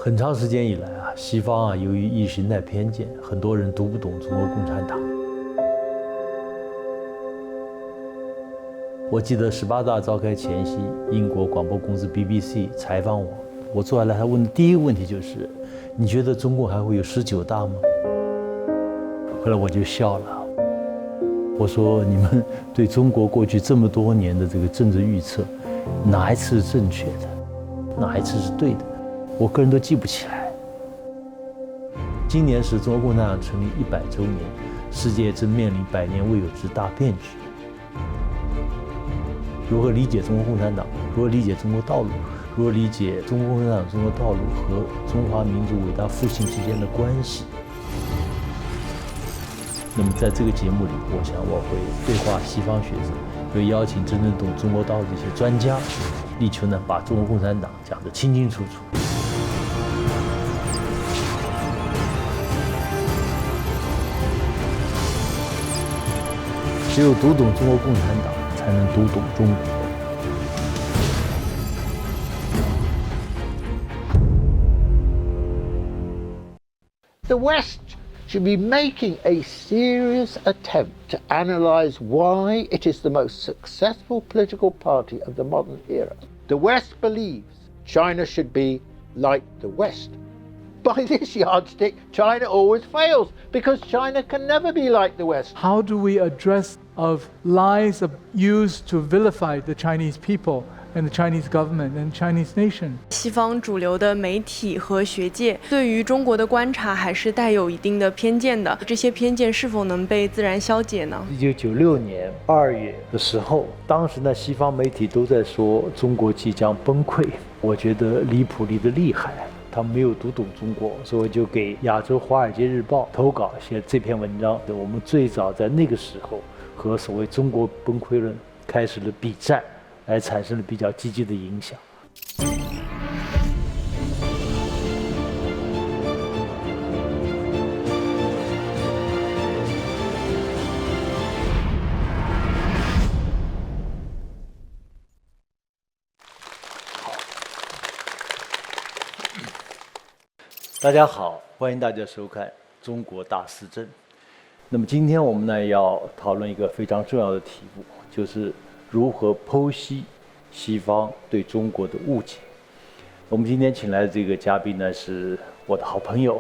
很长时间以来啊，西方啊，由于意识形态偏见，很多人读不懂中国共产党。我记得18大召开前夕，英国广播公司 BBC 采访我，我坐下来，他问的第一个问题就是：“你觉得中国还会有19大吗？”后来我就笑了，我说：“你们对中国过去这么多年的这个政治预测，哪一次是正确的？哪一次是对的？我个人都记不起来。”今年是中国共产党成立100周年，世界正面临100年未有之大变局。如何理解中国共产党？如何理解中国道路？如何理解中国共产党、中国道路和中华民族伟大复兴之间的关系？那么在这个节目里，我想我会对话西方学者，会邀请真正懂中国道路的一些专家，力求呢把中国共产党讲得清清楚楚。只有读懂中国共产党，才能读懂中国。The West should be making a serious attempt to analyze why it is the most successful political party of the modern era. The West believes China should be like the West. By this yardstick, China always fails because China can never be like the West. How do we address of lies used to vilify the Chinese people and the Chinese government and Chinese nation? 西方主流的媒体和学界对于中国的观察还是带有一定的偏见的，这些偏见是否能被自然消解呢？1996年2月的时候，当时呢西方媒体都在说中国即将崩溃，我觉得离谱离得厉害。他没有读懂中国，所以我就给亚洲华尔街日报投稿写这篇文章。我们最早在那个时候和所谓中国崩溃论开始了比战，来产生了比较积极的影响。大家好，欢迎大家收看《中国大思政》。那么今天我们呢要讨论一个非常重要的题目，就是如何剖析西方对中国的误解。我们今天请来的这个嘉宾呢是我的好朋友，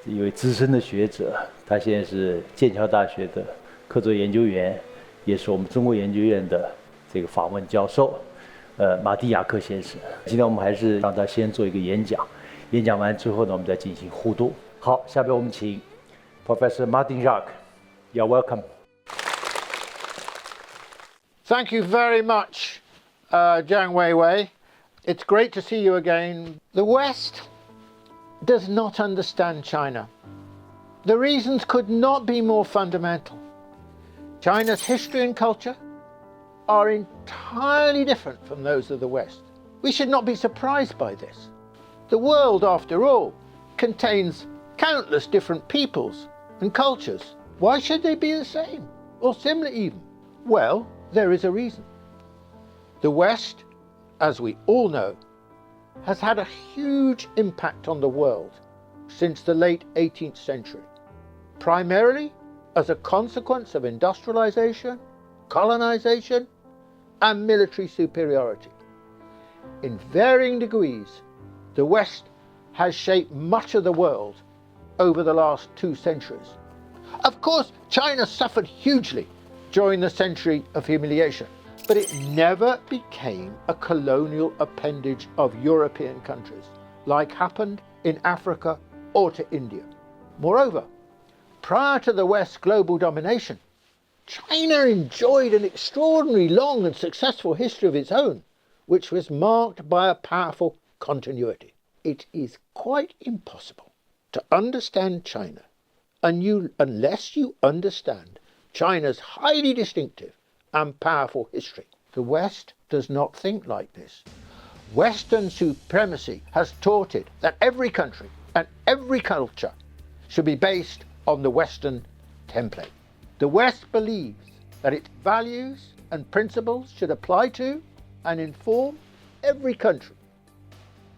一位资深的学者，他现在是剑桥大学的客座研究员，也是我们中国研究院的这个访问教授，马丁雅克先生。今天我们还是让他先做一个演讲。演讲完之后呢，我们再进行互动。好，下边我们请 Professor Martin Jacques. You're welcome. Thank you very much, Jiang Weiwei. It's great to see you again. The West does not understand China. The reasons could not be more fundamental. China's history and culture are entirely different from those of the West. We should not be surprised by this. The world, after all, contains countless different peoples and cultures. Why should they be the same, or similar even? Well, there is a reason. The West, as we all know, has had a huge impact on the world since the late 18th century, primarily as a consequence of industrialization, colonization, and military superiority. In varying degrees, the West has shaped much of the world over the last 2 centuries. Of course, China suffered hugely during the century of humiliation, but it never became a colonial appendage of European countries, like happened in Africa or to India. Moreover, prior to the West's global domination, China enjoyed an extraordinarily long and successful history of its own, which was marked by a powerful continuity. It is quite impossible to understand China unless you understand China's highly distinctive and powerful history. The West does not think like this. Western supremacy has taught it that every country and every culture should be based on the Western template. The West believes that its values and principles should apply to and inform every country.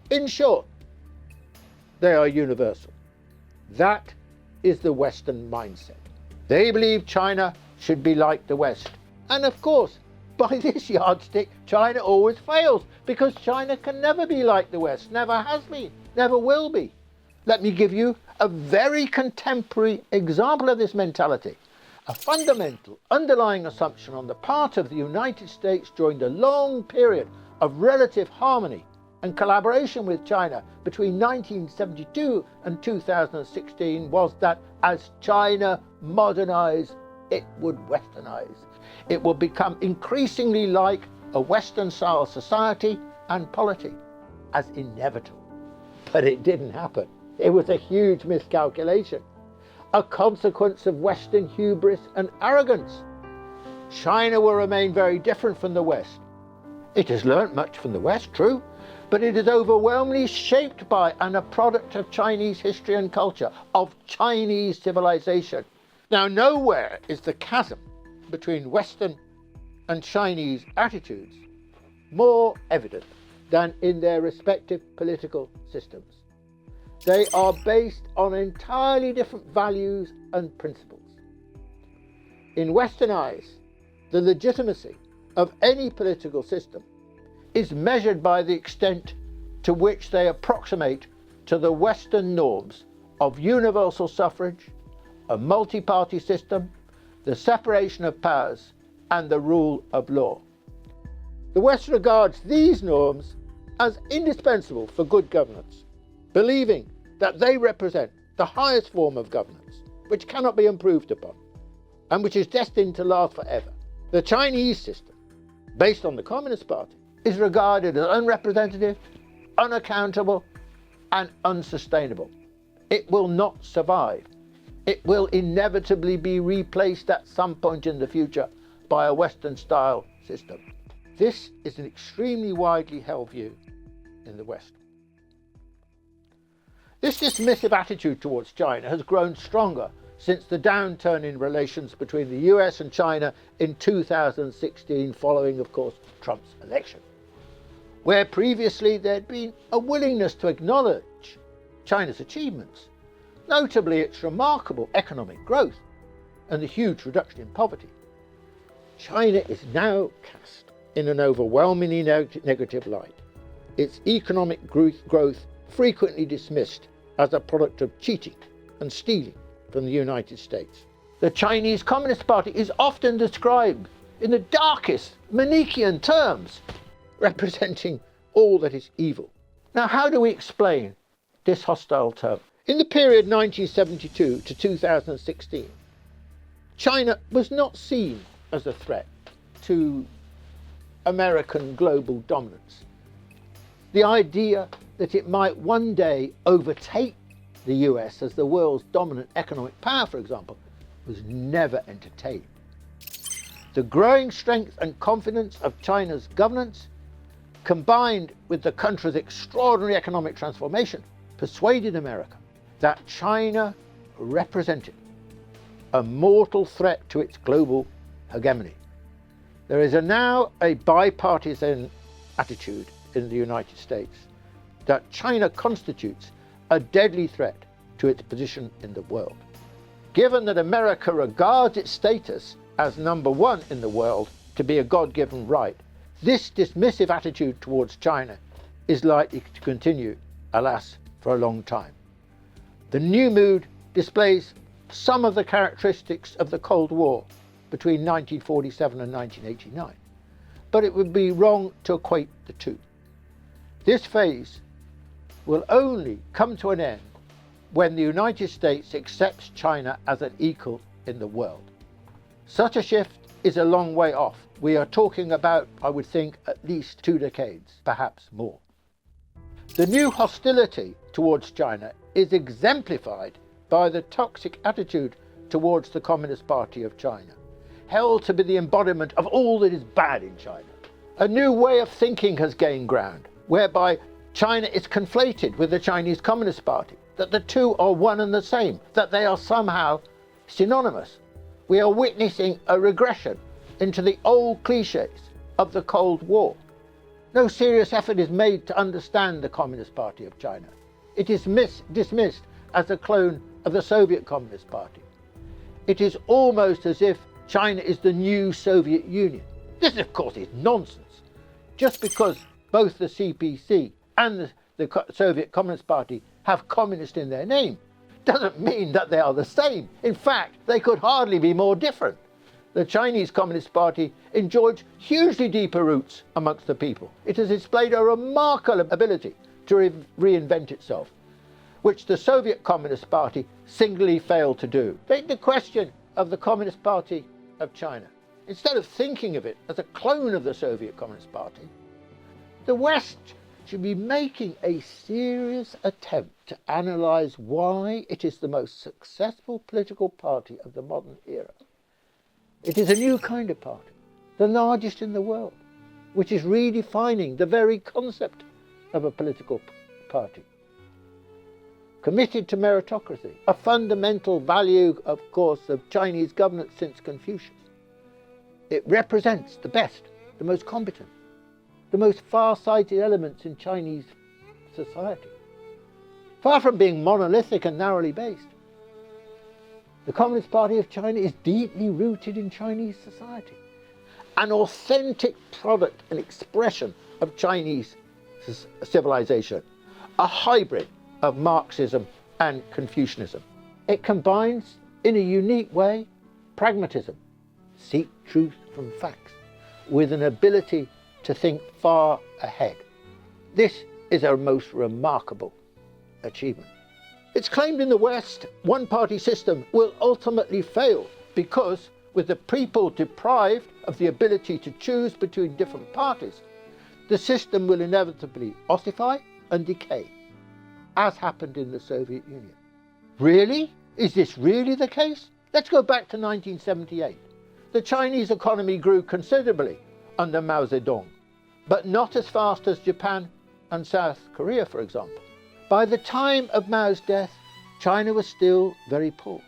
In short, they are universal. That is the Western mindset. They believe China should be like the West. And of course, by this yardstick, China always fails, because China can never be like the West, never has been, never will be. Let me give you a very contemporary example of this mentality. A fundamental underlying assumption on the part of the United States during the long period of relative harmony and collaboration with China between 1972 and 2016 was that as China modernized, it would westernize. It would become increasingly like a Western-style society and polity, as inevitable. But it didn't happen. It was a huge miscalculation, a consequence of Western hubris and arrogance. China will remain very different from the West. It has learnt much from the West, true, but it is overwhelmingly shaped by and a product of Chinese history and culture, of Chinese civilization. Now, nowhere is the chasm between Western and Chinese attitudes more evident than in their respective political systems. They are based on entirely different values and principles. In Western eyes, the legitimacy of any political system is measured by the extent to which they approximate to the Western norms of universal suffrage, a multi-party system, the separation of powers, and the rule of law. The West regards these norms as indispensable for good governance, believing that they represent the highest form of governance, which cannot be improved upon, and which is destined to last forever. The Chinese system, based on the Communist Party, is regarded as unrepresentative, unaccountable, and unsustainable. It will not survive. It will inevitably be replaced at some point in the future by a Western-style system. This is an extremely widely held view in the West. This dismissive attitude towards China has grown stronger since the downturn in relations between the US and China in 2016, following, of course, Trump's election, where previously there'd been a willingness to acknowledge China's achievements, notably its remarkable economic growth and the huge reduction in poverty. China is now cast in an overwhelmingly negative light, its economic growth frequently dismissed as a product of cheating and stealing from the United States. The Chinese Communist Party is often described in the darkest Manichaean terms, representing all that is evil. Now, how do we explain this hostile term? In the period 1972 to 2016, China was not seen as a threat to American global dominance. The idea that it might one day overtake the US as the world's dominant economic power, for example, was never entertained. The growing strength and confidence of China's governance, combined with the country's extraordinary economic transformation, persuaded America that China represented a mortal threat to its global hegemony. There is now a bipartisan attitude in the United States that China constitutes a deadly threat to its position in the world. Given that America regards its status as number one in the world to be a God-given right, this dismissive attitude towards China is likely to continue, alas, for a long time. The new mood displays some of the characteristics of the Cold War between 1947 and 1989, but it would be wrong to equate the two. This phase will only come to an end when the United States accepts China as an equal in the world. Such a shift is a long way off. We are talking about, I would think, at least 2 decades, perhaps more. The new hostility towards China is exemplified by the toxic attitude towards the Communist Party of China, held to be the embodiment of all that is bad in China. A new way of thinking has gained ground, whereby China is conflated with the Chinese Communist Party, that the two are one and the same, that they are somehow synonymous. We are witnessing a regression into the old cliches of the Cold War. No serious effort is made to understand the Communist Party of China. it is dismissed as a clone of the Soviet Communist Party. It is almost as if China is the new Soviet Union. This, of course, is nonsense. Just because both the CPC and the Soviet Communist Party have communist in their name doesn't mean that they are the same. In fact, they could hardly be more different. The Chinese Communist Party enjoyed hugely deeper roots amongst the people. It has displayed a remarkable ability to reinvent itself, which the Soviet Communist Party singly failed to do. Take the question of the Communist Party of China. Instead of thinking of it as a clone of the Soviet Communist Party, the West should be making a serious attempt to analyze why it is the most successful political party of the modern era. It is a new kind of party, the largest in the world, which is redefining the very concept of a political party. Committed to meritocracy, a fundamental value, of course, of Chinese governance since Confucius. It represents the best, the most competent, the most far-sighted elements in Chinese society. Far from being monolithic and narrowly based, the Communist Party of China is deeply rooted in Chinese society, an authentic product and expression of Chinese civilization, a hybrid of Marxism and Confucianism. It combines, in a unique way, pragmatism, seek truth from facts, with an ability to think far ahead. This is a most remarkable achievement. It's claimed in the West one-party system will ultimately fail because, with the people deprived of the ability to choose between different parties, the system will inevitably ossify and decay, as happened in the Soviet Union. Really? Is this really the case? Let's go back to 1978. The Chinese economy grew considerably under Mao Zedong, but not as fast as Japan and South Korea, for example. By the time of Mao's death, China was still very poor.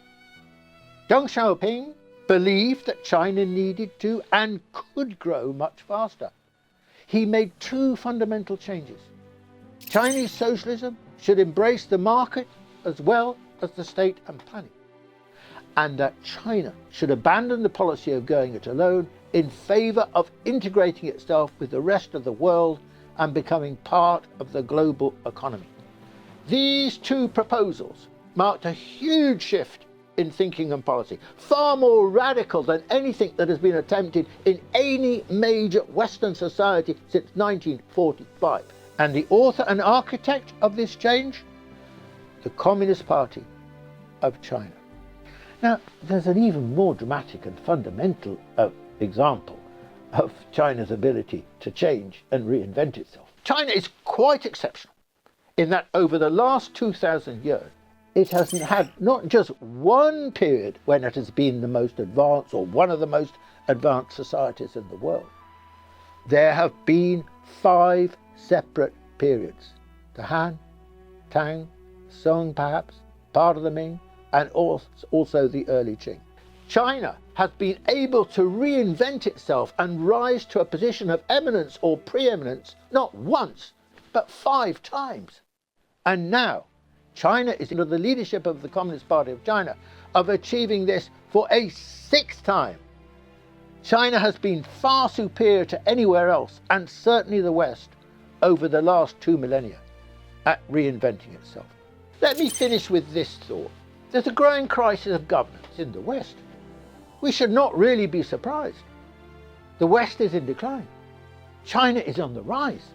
Deng Xiaoping believed that China needed to and could grow much faster. He made two fundamental changes. Chinese socialism should embrace the market as well as the state and planning, and that China should abandon the policy of going it alone in favour of integrating itself with the rest of the world and becoming part of the global economy. These two proposals marked a huge shift in thinking and policy, far more radical than anything that has been attempted in any major Western society since 1945. And the author and architect of this change? The Communist Party of China. Now, there's an even more dramatic and fundamental example of China's ability to change and reinvent itself. China is quite exceptional in that over the last 2,000 years, it has had not just one period when it has been the most advanced or one of the most advanced societies in the world. There have been 5 separate periods: the Han, Tang, Song perhaps, part of the Ming, and also the early Qing. China has been able to reinvent itself and rise to a position of eminence or preeminence not once, but 5 times. And now, China is under the leadership of the Communist Party of China of achieving this for a 6th time. China has been far superior to anywhere else, and certainly the West, over the last 2 millennia at reinventing itself. Let me finish with this thought. There's a growing crisis of governance in the West. We should not really be surprised. The West is in decline. China is on the rise.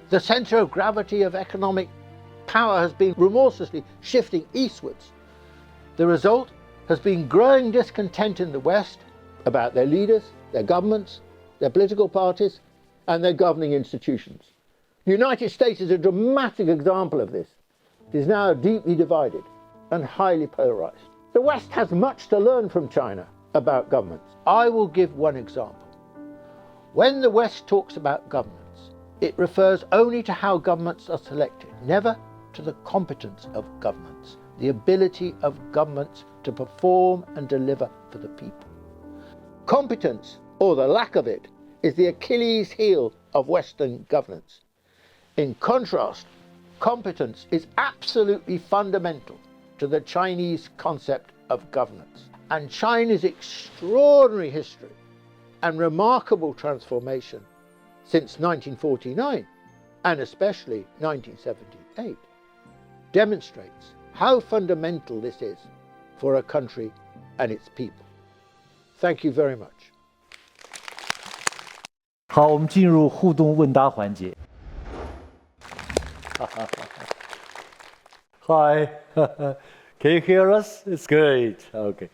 The centre of gravity of economic power has been remorselessly shifting eastwards. The result has been growing discontent in the West about their leaders, their governments, their political parties, and their governing institutions. The United States is a dramatic example of this. It is now deeply divided and highly polarized. The West has much to learn from China about governments. I will give one example. When the West talks about governments, it refers only to how governments are selected, never to the competence of governments, the ability of governments to perform and deliver for the people. Competence, or the lack of it, is the Achilles heel of Western governance. In contrast, competence is absolutely fundamental to the Chinese concept of governance. And China's extraordinary history and remarkable transformation since 1949, and especially 1978, demonstrates how fundamental this is for a country and its people. Thank you very much. 好，我们进入互动问答环节。Hi, can you hear us? It's great. Okay.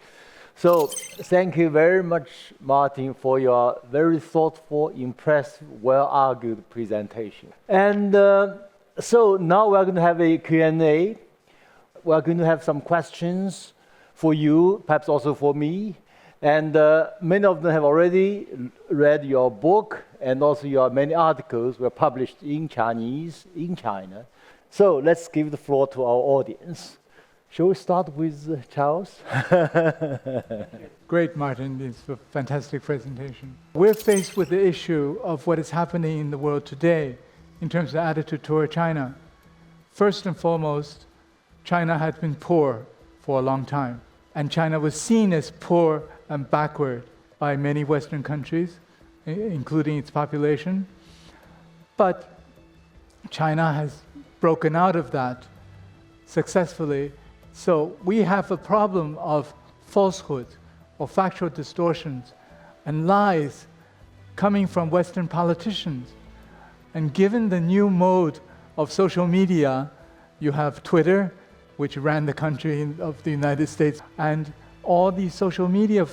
So, thank you very much, Martin, for your very thoughtful, impressive, well-argued presentation. And so now we're going to have a Q&A. We're going to have some questions for you, perhaps also for me. And many of them have already read your book, and also your many articles were published in Chinese in China. So let's give the floor to our audience. Shall we start with Charles? Great, Martin. It's a fantastic presentation. We're faced with the issue of what is happening in the world today in terms of attitude toward China. First and foremost, China had been poor for a long time, and China was seen as poor and backward by many Western countries, including its population. But China has broken out of that successfully. So we have a problem of falsehood or factual distortions and lies coming from Western politicians. And given the new mode of social media, you have Twitter, which ran the country of the United States, and all these social media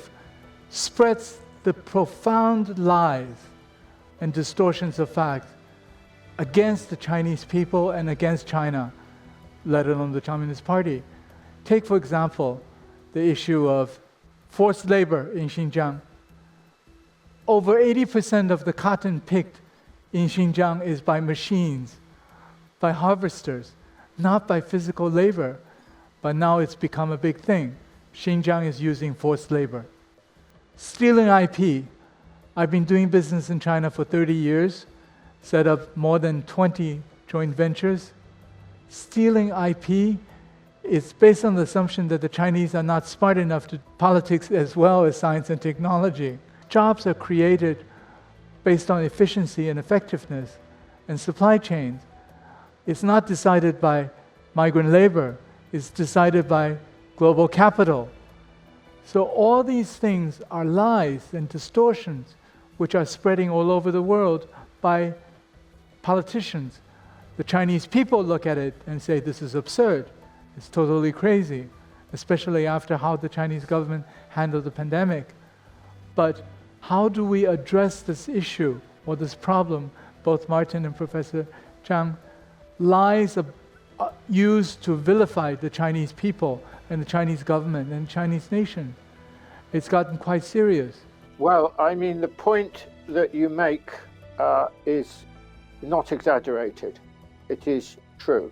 spreads the profound lies and distortions of fact against the Chinese people and against China, let alone the Communist Party. Take, for example, the issue of forced labor in Xinjiang. Over 80% of the cotton picked in Xinjiang is by machines, by harvesters, not by physical labor. But now it's become a big thing. Xinjiang is using forced labor. Stealing IP. I've been doing business in China for 30 years, set up more than 20 joint ventures. Stealing IP is based on the assumption that the Chinese are not smart enough to politics as well as science and technology. Jobs are created based on efficiency and effectiveness and supply chains. It's not decided by migrant labor. It's decided by global capital. So all these things are lies and distortions which are spreading all over the world by politicians. The Chinese people look at it and say, this is absurd. It's totally crazy, especially after how the Chinese government handled the pandemic. But how do we address this issue or this problem? Both Martin and Professor Zhang, lies used to vilify the Chinese people and the Chinese government and Chinese nation. It's gotten quite serious. Well, I mean, the point that you make is not exaggerated. It is true.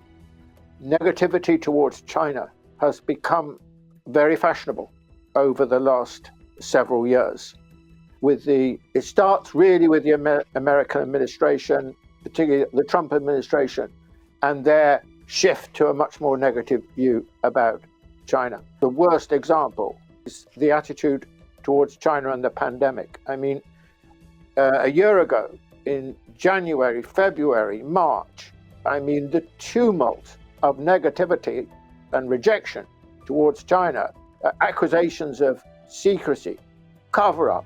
Negativity towards China has become very fashionable over the last several years. It starts really with the American administration, particularly the Trump administration, and their shift to a much more negative view about China. The worst example is the attitude towards China and the pandemic. I mean, a year ago, in January, February, March, I mean, the tumult of negativity and rejection towards China, accusations of secrecy, cover-up,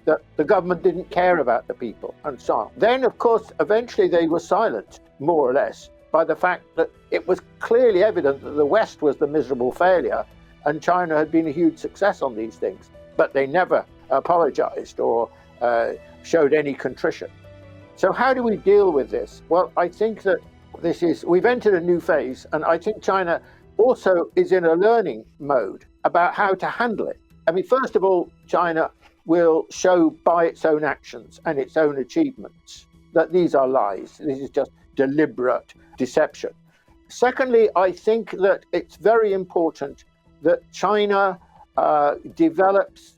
that the government didn't care about the people, and so on. Then, of course, eventually they were silenced, more or less, by the fact that it was clearly evident that the West was the miserable failure and China had been a huge success on these things. But they never apologized or showed any contrition. So how do we deal with this? Well, I think that we've entered a new phase, and I think China also is in a learning mode about how to handle it. I mean, first of all, China will show by its own actions and its own achievements that these are lies. This is just deliberate deception. Secondly, I think that it's very important that China develops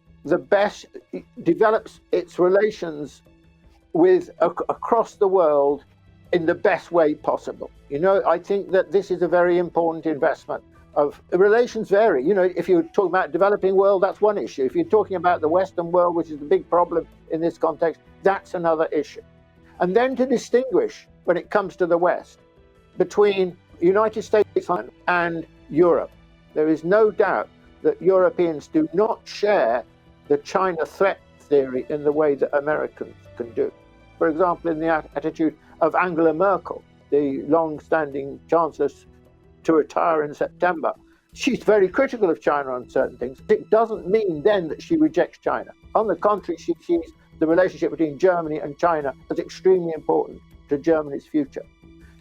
its relations with across the world in the best way possible. You know, I think that this is a very important investment. Of relations vary. You know, if you're talking about developing world, that's one issue. If you're talking about the Western world, which is the big problem in this context, that's another issue. And then to distinguish when it comes to the West between United States and Europe, there is no doubt that Europeans do not share the China threat theory in the way that Americans can do. For example, in the attitude of Angela Merkel, the long-standing chancellor to retire in September, she's very critical of China on certain things. It doesn't mean then that she rejects China. On the contrary, she sees the relationship between Germany and China as extremely important to Germany's future.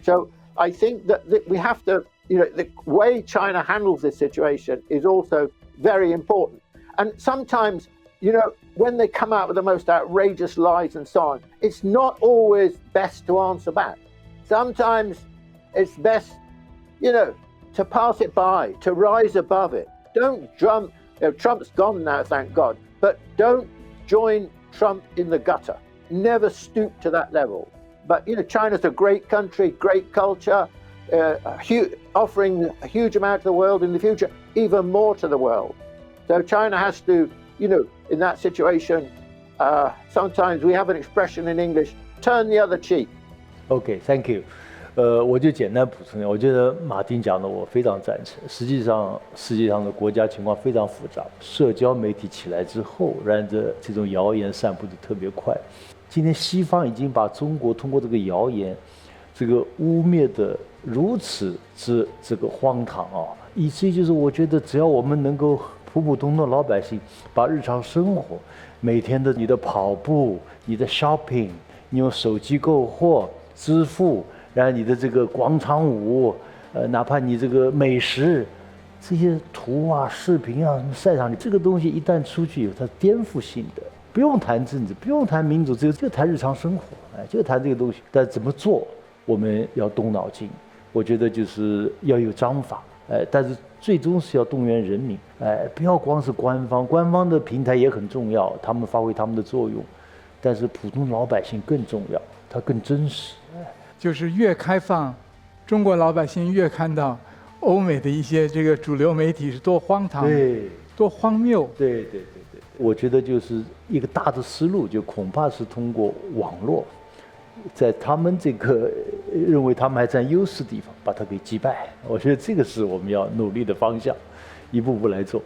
So I think that we have to, you know, the way China handles this situation is also very important. And sometimes, you know, when they come out with the most outrageous lies and so on, it's not always best to answer back. Sometimes it's best, you know, to pass it by, to rise above it. Don't jump. You know, Trump's gone now, thank God. But don't join Trump in the gutter. Never stoop to that level. But, you know, China's a great country, great culture, offering a huge amount to the world in the future, even more to the world. So China has to, you know, in that situation, sometimes we have an expression in English, turn the other cheek. Okay, thank you. 我就简单补充一下，我觉得马丁讲的我非常赞成。实际上，世界上的国家情况非常复杂，社交媒体起来之后，让这种谣言散布的特别快。今天西方已经把中国通过这个谣言，这个污蔑的如此之这个荒唐啊，以至于就是我觉得只要我们能够普普通通老百姓把日常生活，每天的你的跑步、你的 shopping， 你用手机购货、支付。然后你的这个广场舞，哪怕你这个美食，这些图啊、视频啊什么晒上去，这个东西一旦出去有它颠覆性的，不用谈政治，不用谈民主，就谈日常生活，就谈这个东西。但怎么做，我们要动脑筋。我觉得就是要有章法，但是最终是要动员人民，不要光是官方的平台也很重要，他们发挥他们的作用，但是普通老百姓更重要，它更真实。就是越开放，中国老百姓越看到欧美的一些这个主流媒体是多荒唐，对，多荒谬。对，我觉得就是一个大的思路，就恐怕是通过网络，在他们这个认为他们还占优势地方，把它给击败。我觉得这个是我们要努力的方向，一步步来做。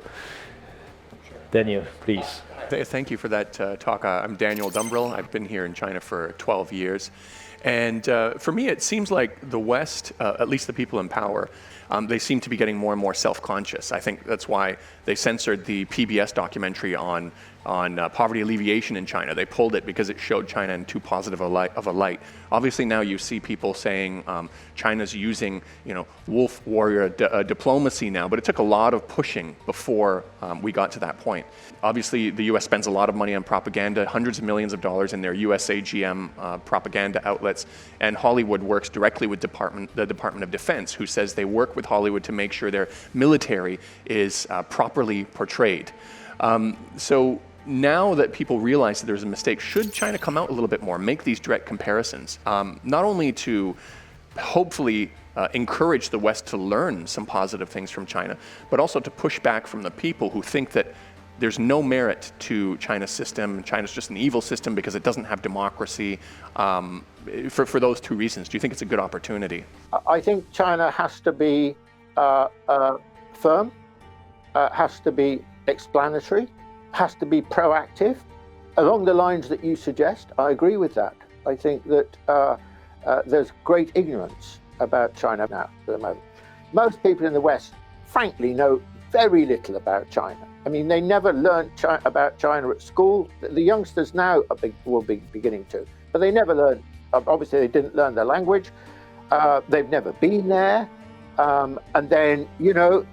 Daniel, please. Thank you for that talk. I'm Daniel Dumbrill. I've been here in China for 12 years. And for me, it seems like the West, at least the people in power, they seem to be getting more and more self-conscious. I think that's why they censored the PBS documentary on poverty alleviation in China. They pulled it because it showed China in too positive of a light. Obviously, now you see people saying China's using, you know, wolf warrior diplomacy now, but it took a lot of pushing before we got to that point. Obviously, the U.S. spends a lot of money on propaganda, hundreds of millions of dollars in their USAGM propaganda outlets, and Hollywood works directly with the Department of Defense, who says they work with Hollywood to make sure their military is properly portrayed. So now that people realize that there's a mistake, should China come out a little bit more, make these direct comparisons, not only to hopefully encourage the West to learn some positive things from China, but also to push back from the people who think that there's no merit to China's system. China's just an evil system because it doesn't have democracy. For those two reasons, do you think it's a good opportunity? I think China has to be firm, has to be explanatory, has to be proactive along the lines that you suggest. I agree with that. I think that there's great ignorance about China now at the moment. Most people in the West, frankly, know very little about China. I mean, they never learned about China at school. The youngsters now will be beginning to, but they never learned. Obviously, they didn't learn the language. They've never been there. And then, you know,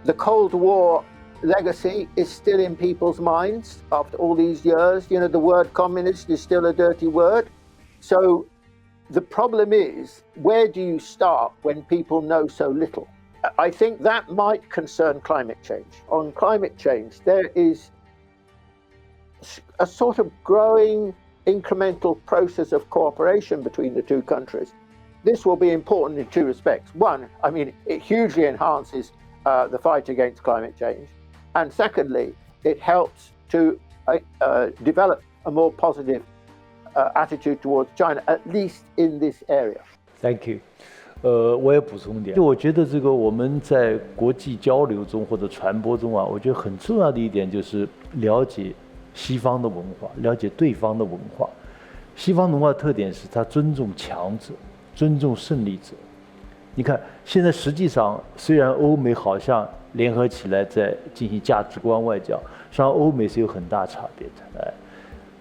the Cold War legacy is still in people's minds after all these years. You know, the word communist is still a dirty word. So the problem is, where do you start when people know so little? I think that might concern climate change. On climate change, there is a sort of growing incremental process of cooperation between the two countries. this will be important in two respects. One, I mean, it hugely enhances the fight against climate change. And secondly, it helps to develop a more positive attitude towards China, at least in this area. Thank you. 我也补充一点，就我觉得这个我们在国际交流中或者传播中啊，我觉得很重要的一点就是了解西方的文化，了解对方的文化。西方文化的特点是它尊重强者，尊重胜利者。你看，现在实际上虽然欧美好像联合起来在进行价值观外交，实际上欧美是有很大差别的。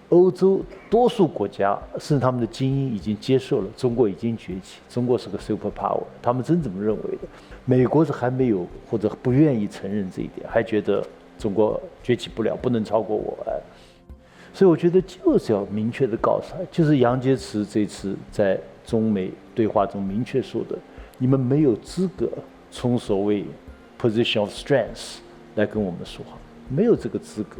欧洲多数国家甚至他们的精英已经接受了中国已经崛起，中国是个 super power， 他们真这么认为的。美国是还没有或者不愿意承认这一点，还觉得中国崛起不了，不能超过我。所以我觉得就是要明确的告诉他，就是杨洁篪这次在中美对话中明确说的，你们没有资格从所谓 position of strength 来跟我们说话，没有这个资格。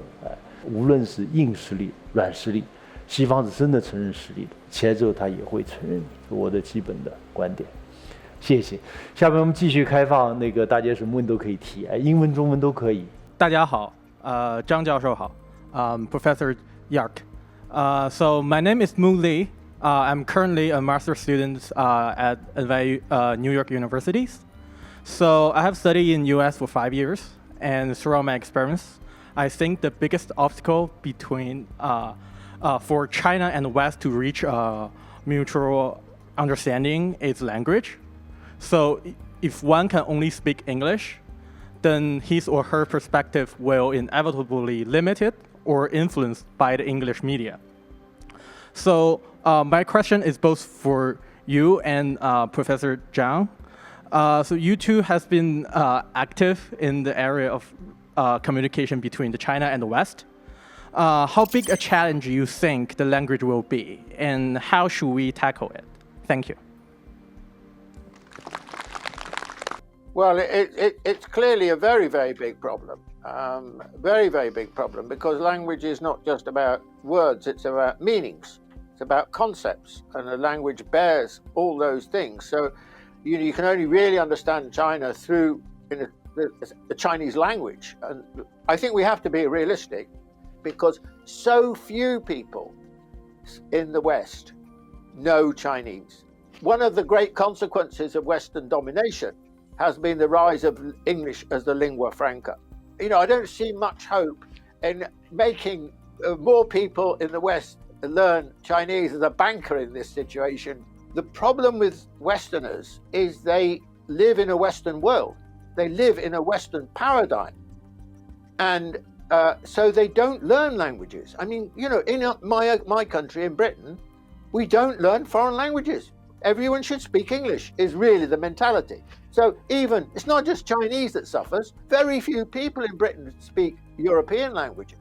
无论是硬实力、软实力，西方是真的承认实力的，起来之后他也会承认你，是我的基本的观点。谢谢。下面我们继续开放那个大家什么问题都可以提，英文、中文都可以。大家好，张教授好，Professor Yark. So my name is Mu Li. I'm currently a master's student at New York Universities. So I have studied in US for 5 years, and throughout my experience, I think the biggest obstacle between for China and the West to reach a mutual understanding is language. So if one can only speak English, then his or her perspective will inevitably limited or influenced by the English media. So my question is both for you and Professor Zhang. So you two has been active in the area of communication between the China and the West. How big a challenge do you think the language will be, and how should we tackle it? Thank you. Well, it's clearly a very, very big problem. Very, very big problem, because language is not just about words, it's about meanings. It's about concepts, and a language bears all those things. So you can only really understand China through the Chinese language. And I think we have to be realistic, because so few people in the West know Chinese. One of the great consequences of Western domination has been the rise of English as the lingua franca. I don't see much hope in making more people in the West learn Chinese as a banker in this situation. The problem with Westerners is they live in a Western world. They live in a Western paradigm. And so they don't learn languages. I mean, in my country, in Britain, we don't learn foreign languages. Everyone should speak English is really the mentality. So it's not just Chinese that suffers. Very few people in Britain speak European languages.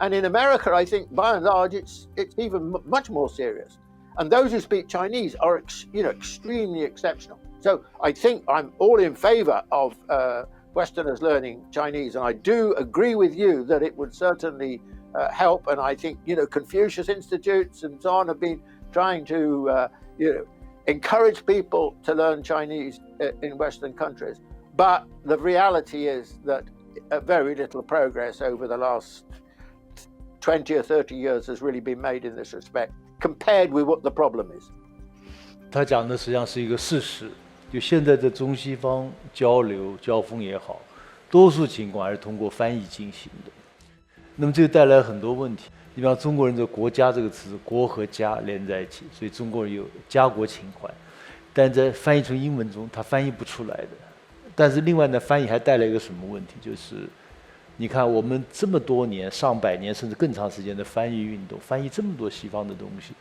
And in America, I think by and large, it's even much more serious. And those who speak Chinese are extremely exceptional. So I think I'm all in favor of Westerners learning Chinese, and I do agree with you that it would certainly help. And I think Confucius Institutes and so on have been trying to encourage people to learn Chinese in Western countries. But the reality is that very little progress over the last 20 or 30 years has really been made in this respect, compared with what the problem is. 他讲的实际上是一个事实，就现在的中西方交流交锋也好，多数情况还是通过翻译进行的。那么这个带来很多问题。你比方中国人的国家这个词，国和家连在一起，所以中国人有家国情怀，但在翻译成英文中，它翻译不出来的。但是另外呢，翻译还带来一个什么问题？就是你看我们这么多年、上百年甚至更长时间的翻译运动，翻译这么多西方的东西，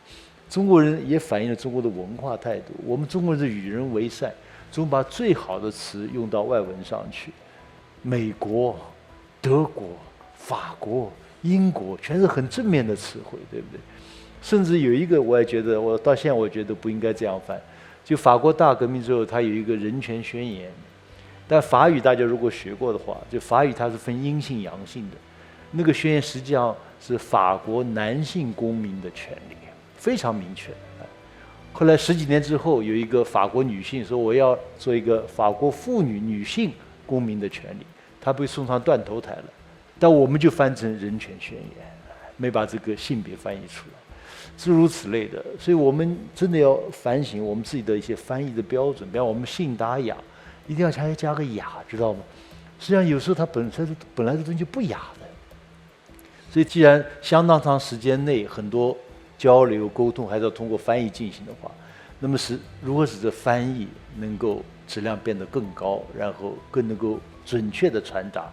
中国人也反映了中国的文化态度。我们中国人是与人为善，总把最好的词用到外文上去。美国、德国、法国、英国全是很正面的词汇，对不对？甚至有一个我也觉得，我到现在我觉得不应该这样翻。就法国大革命之后，它有一个人权宣言，但法语大家如果学过的话，就法语它是分阴性阳性的，那个宣言实际上是法国男性公民的权利，非常明确。后来10几年之后，有一个法国女性说我要做一个法国妇女性公民的权利，她被送上断头台了，但我们就翻成人权宣言，没把这个性别翻译出来，诸如此类的。所以我们真的要反省我们自己的一些翻译的标准，比方我们信达雅，一定要加个雅，知道吗？实际上有时候它本来这东西就不雅的。所以既然相当长时间内很多交流沟通还是要通过翻译进行的话，那么如何使这翻译能够质量变得更高，然后更能够准确地传达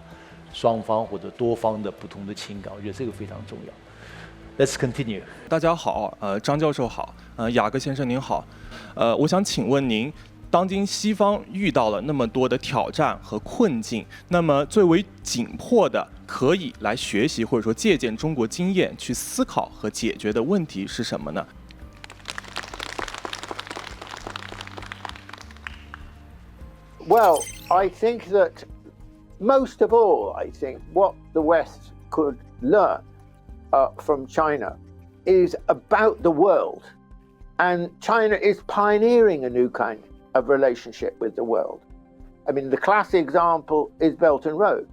双方或者多方的不同的情感，我觉得这个非常重要。Let's continue。大家好，张教授好，雅各先生您好，我想请问您，当今西方遇到了那么多的挑战和困境，那么最为紧迫的可以来学习或者说借鉴中国经验去思考和解决的问题是什么呢？ Well, I think that most of all, I think what the West could learn from China is about the world. And China is pioneering a new kind of relationship with the world. I mean, the classic example is Belt and Road,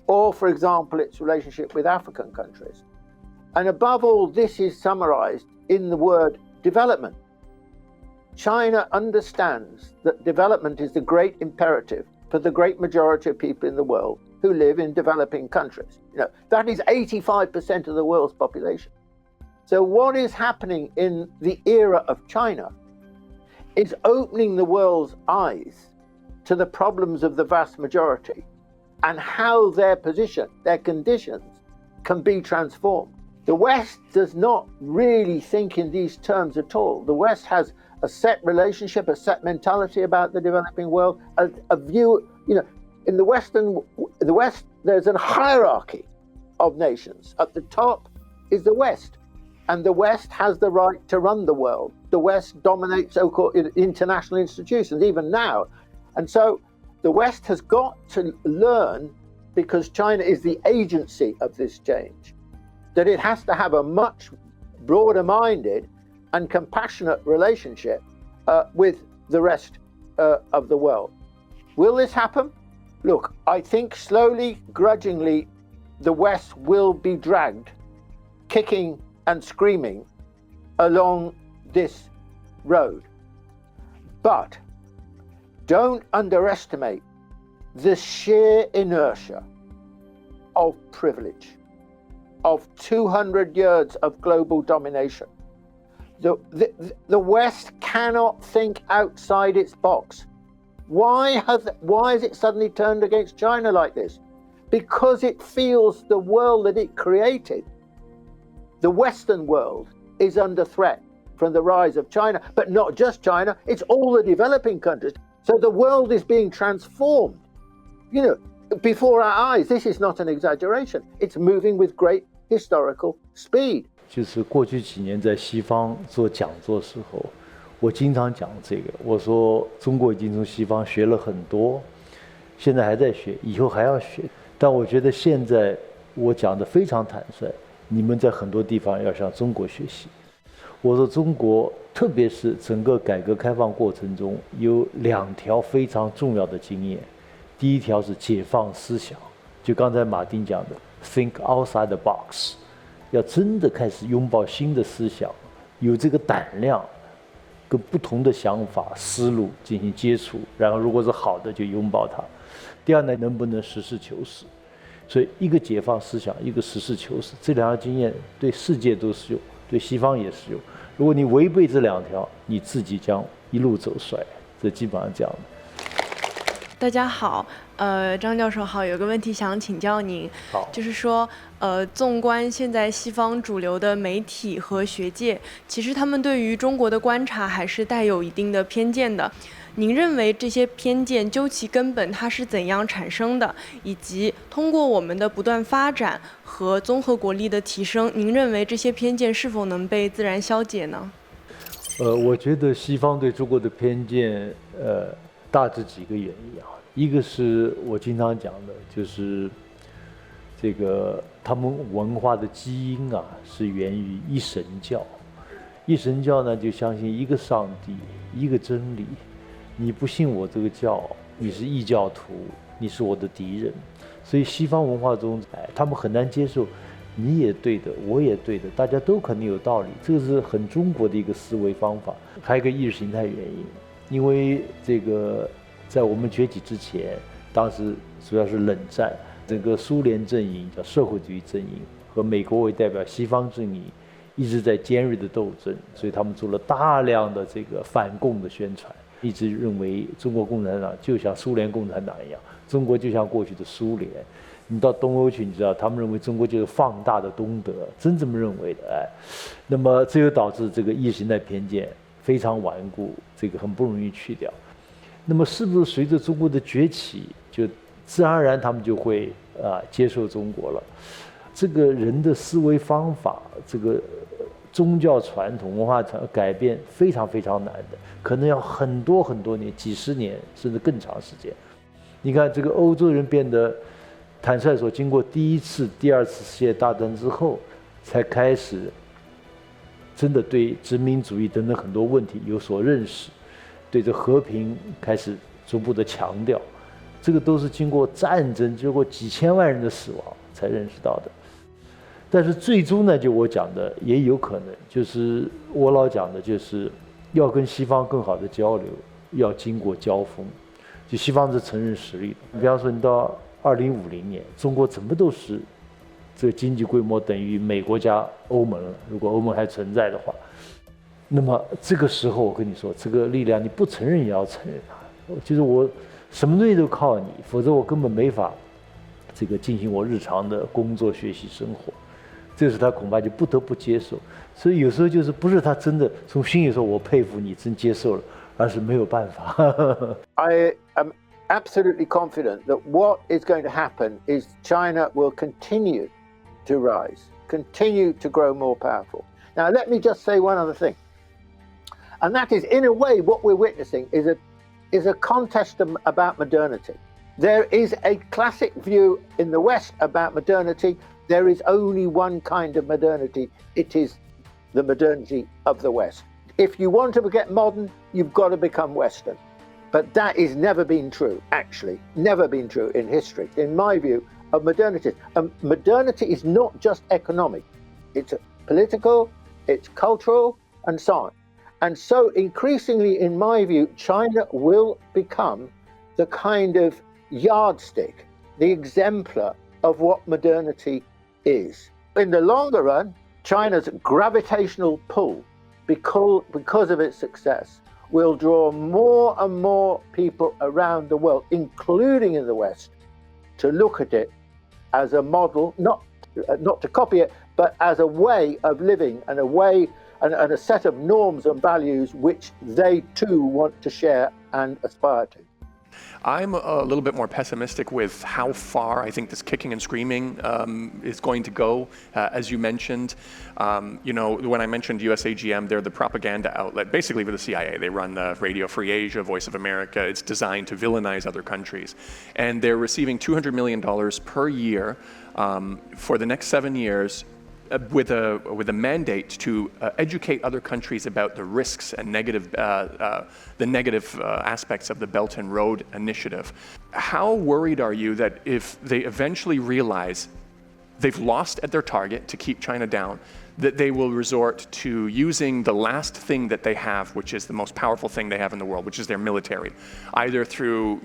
or, for example, its relationship with African countries. And above all, this is summarized in the word development. China understands that development is the great imperative for the great majority of people in the world who live in developing countries. You know, that is 85% of the world's population. So what is happening in the era of China is opening the world's eyes to the problems of the vast majority and how their position, their conditions can be transformed. The West does not really think in these terms at all. The West has a set relationship, a set mentality about the developing world, a view, you know, in the West, there's a hierarchy of nations. At the top is the West, and the West has the right to run the world. The West dominates so-called international institutions, even now. And so the West has got to learn, because China is the agency of this change, that it has to have a much broader-minded and compassionate relationship with the rest of the world. Will this happen? Look, I think slowly, grudgingly, the West will be dragged, kicking and screaming, along this road. But don't underestimate the sheer inertia of privilege, of 200 years of global domination. The West cannot think outside its box. Why has it suddenly turned against China like this? Because it feels the world that it created, the Western world, is under threat from the rise of China. But not just China, it's all the developing countries. So the world is being transformed, you know, before our eyes. This is not an exaggeration. It's moving with great historical speed. 就是过去几年在西方做讲座的时候，我经常讲这个。我说中国已经从西方学了很多，现在还在学，以后还要学。但我觉得现在我讲的非常坦率，你们在很多地方要向中国学习。我说中国，特别是整个改革开放过程中，有2条非常重要的经验。第一条是解放思想，就刚才马丁讲的 ，think outside the box。要真的开始拥抱新的思想，有这个胆量，跟不同的想法、思路进行接触，然后如果是好的就拥抱它。第二呢，能不能实事求是？所以一个解放思想，一个实事求是，这2条经验对世界都适用，对西方也适用。如果你违背这2条，你自己将一路走衰。这基本上这样的。大家好，张教授好，有个问题想请教您，就是说，纵观现在西方主流的媒体和学界，其实他们对于中国的观察还是带有一定的偏见的。您认为这些偏见究其根本它是怎样产生的，以及通过我们的不断发展和综合国力的提升，您认为这些偏见是否能被自然消解呢？我觉得西方对中国的偏见，大致几个原因啊。一个是我经常讲的，就是这个他们文化的基因啊，是源于一神教，一神教呢就相信一个上帝，一个真理。你不信我这个教，你是异教徒，你是我的敌人。所以西方文化中，他们很难接受，你也对的，我也对的，大家都肯定有道理。这个是很中国的一个思维方法。还有一个意识形态原因，因为这个在我们崛起之前，当时主要是冷战，整个苏联阵营叫社会主义阵营，和美国为代表西方阵营一直在尖锐的斗争，所以他们做了大量的这个反共的宣传，一直认为中国共产党就像苏联共产党一样，中国就像过去的苏联。你到东欧去，你知道他们认为中国就是放大的东德，真这么认为的。那么这就导致这个意识形态偏见非常顽固，这个很不容易去掉。那么是不是随着中国的崛起，就自然而然他们就会接受中国了？这个人的思维方法，这个宗教传统、文化改变非常非常难的，可能要很多很多年、几十年甚至更长时间。你看，这个欧洲人变得坦率说，经过第一次、第二次世界大战之后，才开始真的对殖民主义等等很多问题有所认识，对这和平开始逐步的强调。这个都是经过战争、经过几千万人的死亡才认识到的。但是最终呢，就我讲的，也有可能就是我老讲的，就是要跟西方更好的交流，要经过交锋。就西方是承认实力的。你比方说，你到2050年，中国怎么都是这个经济规模等于美国加欧盟了。如果欧盟还存在的话，那么这个时候我跟你说，这个力量你不承认也要承认它。就是我什么东西都靠你，否则我根本没法这个进行我日常的工作、学习、生活。这时他恐怕就不得不接受。所以有时候就是不是他真的从心里说我佩服你，真接受了，而是没有办法。I am absolutely confident that what is going to happen is China will continue to rise, continue to grow more powerful. Now, let me just say one other thing. And that is, in a way, what we're witnessing is a contest about modernity. There is a classic view in the West about modernity. There is only one kind of modernity. It is the modernity of the West. If you want to get modern, you've got to become Western. But that has never been true, actually. Never been true in history, in my view, of modernity. Modernity is not just economic. It's political, it's cultural, and so on. And so increasingly, in my view, China will become the kind of yardstick, the exemplar of what modernity is. In the longer run, China's gravitational pull, because of its success, will draw more and more people around the world, including in the West, to look at it as a model, not to copy it, but as a way of living and a way and a set of norms and values which they too want to share and aspire to. I'm a little bit more pessimistic with how far I think this kicking and screaming is going to go. As you mentioned, when I mentioned USAGM, they're the propaganda outlet, basically for the CIA. They run Radio Free Asia, Voice of America. It's designed to villainize other countries. And they're receiving $200 million per year for the next 7 years with a mandate to educate other countries about the risks and negative aspects of the Belt and Road Initiative. How worried are you that if they eventually realize they've lost at their target to keep China down, that they will resort to using the last thing that they have, which is the most powerful thing they have in the world, which is their military, either through,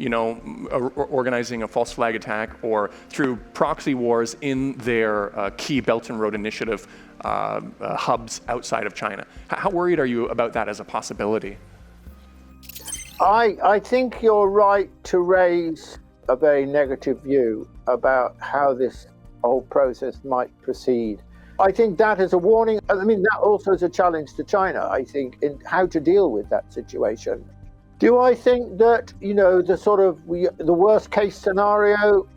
organizing a false flag attack or through proxy wars in their key Belt and Road Initiative hubs outside of China? How worried are you about that as a possibility? I think you're right to raise a very negative view about how this whole process might proceed. I think that is a warning. I mean, that also is a challenge to China, I think, in how to deal with that situation. Do I think that, the worst case scenario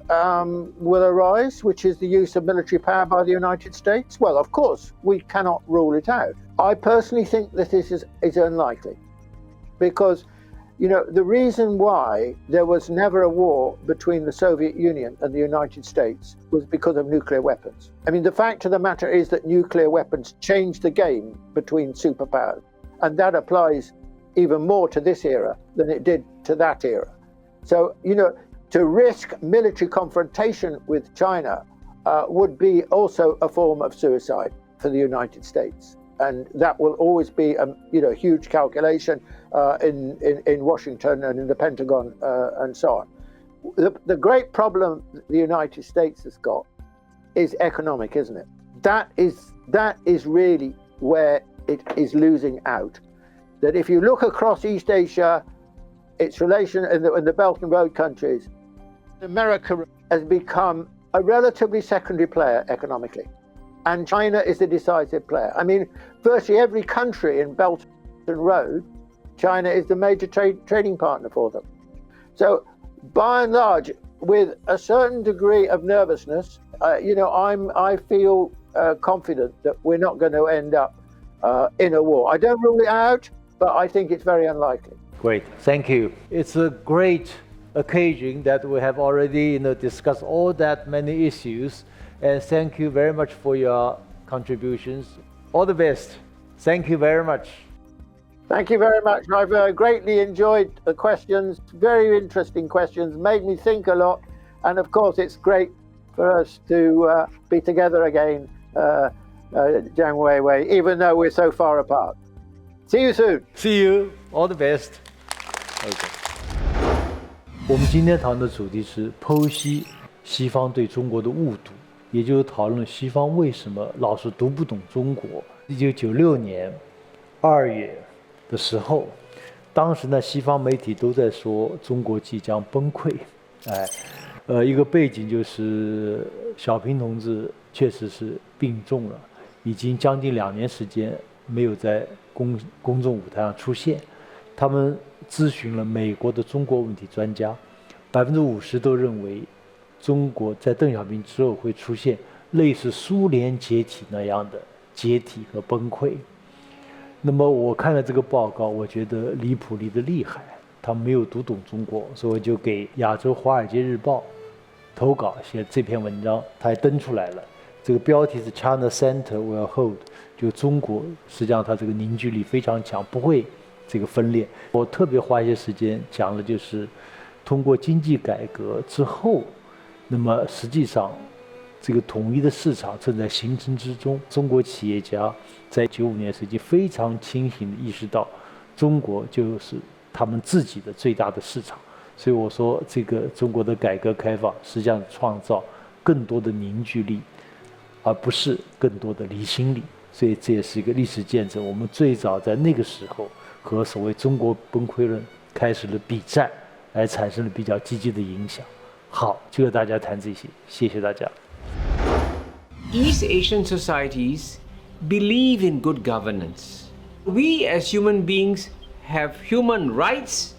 will arise, which is the use of military power by the United States? Well, of course, we cannot rule it out. I personally think that this is unlikely because You know, the reason why there was never a war between the Soviet Union and the United States was because of nuclear weapons. I mean, the fact of the matter is that nuclear weapons changed the game between superpowers, and that applies even more to this era than it did to that era. So, you know, to risk military confrontation with China would be also a form of suicide for the United States. And that will always be a huge calculation in Washington and in the Pentagon and so on. The great problem the United States has got is economic, isn't it? That is really where it is losing out. That if you look across East Asia, its relation in the Belt and Road countries, America has become a relatively secondary player economically. And China is the decisive player. I mean, virtually every country in Belt and Road, China is the major trading partner for them. So, by and large, with a certain degree of nervousness, I feel confident that we're not going to end up in a war. I don't rule it out, but I think it's very unlikely. Great, thank you. It's a great occasion that we have already discussed all that many issues. And thank you very much for your contributions. All the best. Thank you very much. Thank you very much. I've greatly enjoyed the questions. Very interesting questions. Made me think a lot. And of course, it's great for us to be together again, Jiang Weiwei, even though we're so far apart. See you soon. See you. All the best. Okay. 我们今天讨论的主题是剖析西方对中国的误读。也就是讨论西方为什么老是读不懂中国。1996年2月的时候，当时呢，西方媒体都在说中国即将崩溃。一个背景就是小平同志确实是病重了，已经将近2年时间没有在公众舞台上出现。他们咨询了美国的中国问题专家，50%都认为。中国在邓小平之后会出现类似苏联解体那样的解体和崩溃。那么我看了这个报告，我觉得离谱离得厉害，他们没有读懂中国，所以我就给亚洲华尔街日报投稿写这篇文章，它还登出来了。这个标题是 China Center will hold， 就中国实际上它这个凝聚力非常强，不会这个分裂。我特别花一些时间讲的就是通过经济改革之后。那么实际上，这个统一的市场正在形成之中。中国企业家在95年时已经非常清醒地意识到，中国就是他们自己的最大的市场。所以我说，这个中国的改革开放实际上创造更多的凝聚力，而不是更多的离心力。所以这也是一个历史见证。我们最早在那个时候和所谓中国崩溃论开始了比战，而产生了比较积极的影响。好，就和大家谈这些，谢谢大家。East Asian societies believe in good governance. We as human beings have human rights.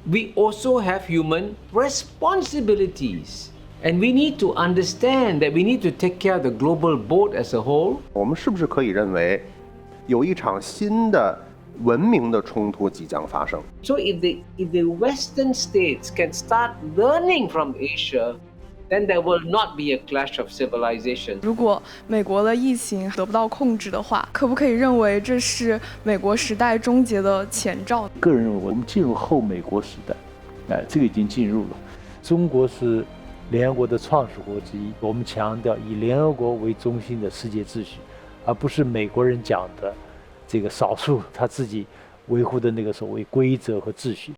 We also have human responsibilities. And we need to understand that we need to take care of the global boat as a whole. 我们是不是可以认为，有一场新的文明的冲突即将发生？ So if the Western states can start learning from Asia, then there will not be a clash of civilization. 如果美国的疫情得不到控制的话，可不可以认为这是美国时代终结的前兆？个人认为，我们进入后美国时代，这个已经进入了。中国是联合国的创始国之一，我们强调以联合国为中心的世界秩序，而不是美国人讲的这个少数他自己维护的那个所谓规则和秩序。